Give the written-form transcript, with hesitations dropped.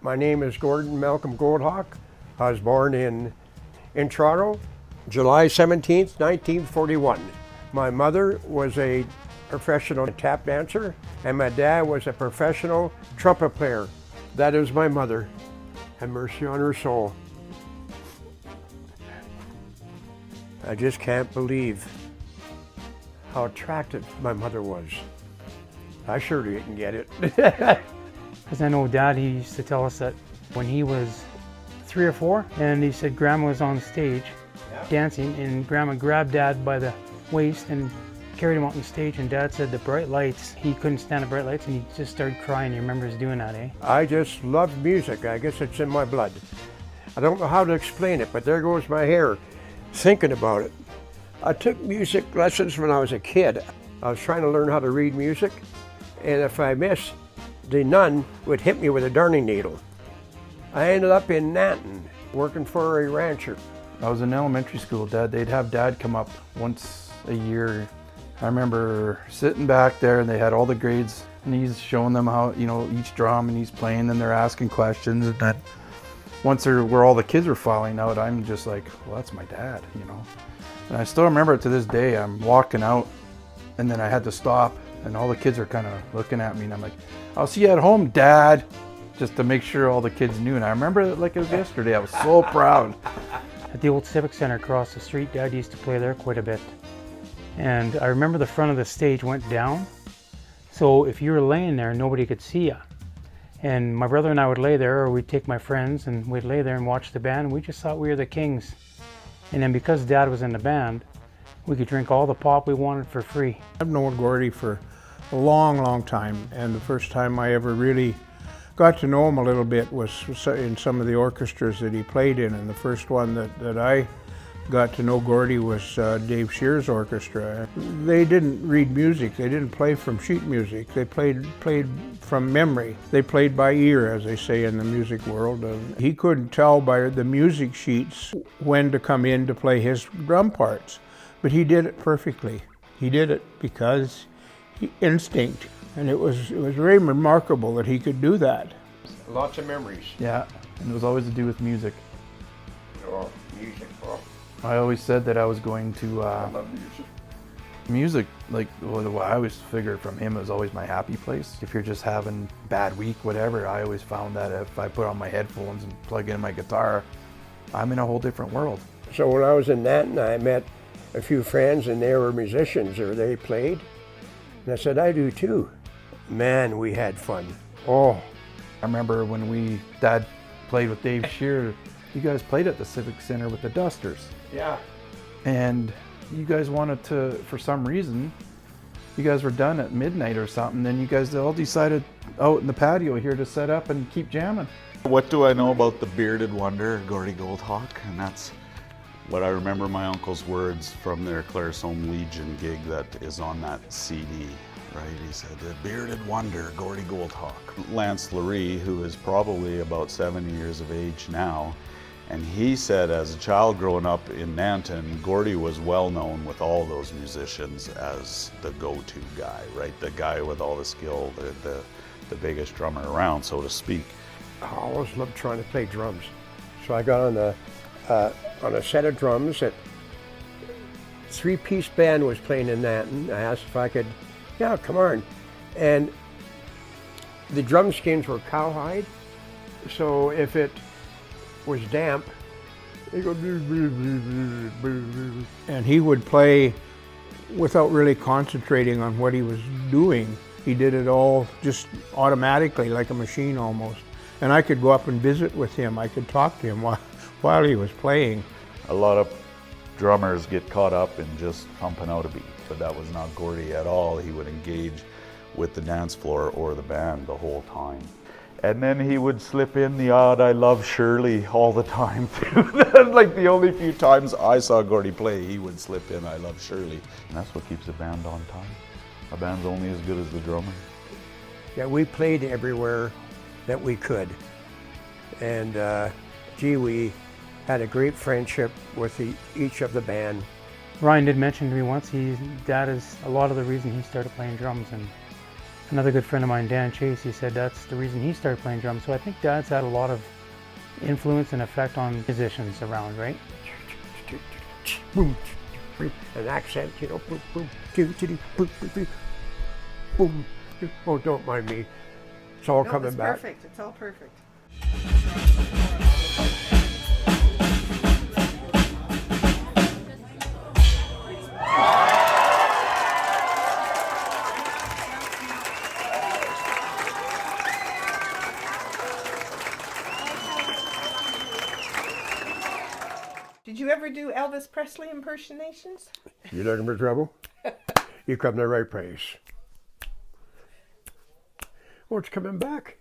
My name is Gordon Malcolm Goldhawk. I was born in Toronto, July 17th, 1941. My mother was a professional tap dancer, and my dad was a professional trumpet player. That is my mother. Have mercy on her soul. I just can't believe how attractive my mother was. I sure didn't get it. Because I know Dad, he used to tell us that when he was 3 or 4, and he said Grandma was on stage dancing, and Grandma grabbed Dad by the waist and carried him out on stage, and Dad said the bright lights, he couldn't stand the bright lights, and he just started crying. He remembers doing that, eh? I just love music. I guess it's in my blood. I don't know how to explain it, but there goes my hair thinking about it. I took music lessons when I was a kid. I was trying to learn how to read music, and if I missed, the nun would hit me with a darning needle. I ended up in Nanton, working for a rancher. I was in elementary school, they'd have Dad come up once a year. I remember sitting back there and they had all the grades and he's showing them how, each drum, and he's playing and they're asking questions. And then once where all the kids were filing out, I'm just like, well, that's my dad, And I still remember it to this day. I'm walking out and then I had to stop and all the kids are kind of looking at me and I'm like, I'll see you at home, Dad, just to make sure all the kids knew. And I remember it like it was yesterday. I was so proud. At the old Civic Center across the street, Dad used to play there quite a bit. And I remember the front of the stage went down, so if you were laying there, nobody could see you. And my brother and I would lay there, or we'd take my friends and we'd lay there and watch the band, and we just thought we were the kings. And then because Dad was in the band, we could drink all the pop we wanted for free. I've known Gordy for a long, long time, and the first time I ever really got to know him a little bit was in some of the orchestras that he played in, and the first one that I got to know Gordy was Dave Shear's orchestra. They didn't read music, they didn't play from sheet music, they played from memory. They played by ear, as they say in the music world. And he couldn't tell by the music sheets when to come in to play his drum parts, but he did it perfectly. He did it because instinct, and it was very remarkable that he could do that. Lots of memories. Yeah, and it was always to do with music. Oh, music, oh. I always said that I was going to I love music. music, well, I always figured from him it was always my happy place. If you're just having a bad week, whatever, I always found that if I put on my headphones and plug in my guitar, I'm in a whole different world. So when I was in Nanton, I met a few friends and they were musicians, or they played. And I said, I do too. Man, we had fun. Oh. I remember when Dad played with Dave Shear, you guys played at the Civic Center with the Dusters. Yeah. And you guys wanted to, for some reason, you guys were done at midnight or something, then you guys all decided out in the patio here to set up and keep jamming. What do I know about the bearded wonder, Gordy Goldhawk? And that's what I remember my uncle's words from their Claresholm Legion gig that is on that CD, right? He said, the bearded wonder, Gordy Goldhawk. Lance Laree, who is probably about 70 years of age now, and he said as a child growing up in Nanton, Gordy was well known with all those musicians as the go-to guy, right? The guy with all the skill, the biggest drummer around, so to speak. I always loved trying to play drums. So I got on a set of drums that 3-piece band was playing in Nanton. I asked if I could, yeah, come on. And the drum skins were cowhide, so if it was damp, they go. And he would play without really concentrating on what he was doing. He did it all just automatically, like a machine almost. And I could go up and visit with him. I could talk to him while he was playing. A lot of drummers get caught up in just pumping out a beat, but that was not Gordy at all. He would engage with the dance floor or the band the whole time. And then he would slip in the odd I Love Shirley all the time too. Like the only few times I saw Gordy play, he would slip in I Love Shirley. And that's what keeps a band on time. A band's only as good as the drummer. Yeah, we played everywhere that we could. And we had a great friendship with each of the band. Ryan did mention to me once, Dad is a lot of the reason he started playing drums, and Another good friend of mine, Dan Chase, he said that's the reason he started playing drums. So I think Dad's had a lot of influence and effect on musicians around, right? Boom, an accent, you know, boom, boom, boom, boom, boom, boom. Oh, don't mind me. It's all coming back. It's perfect. It's all perfect. Did you ever do Elvis Presley impersonations? You looking for trouble? You come to the right place. Oh, it's coming back.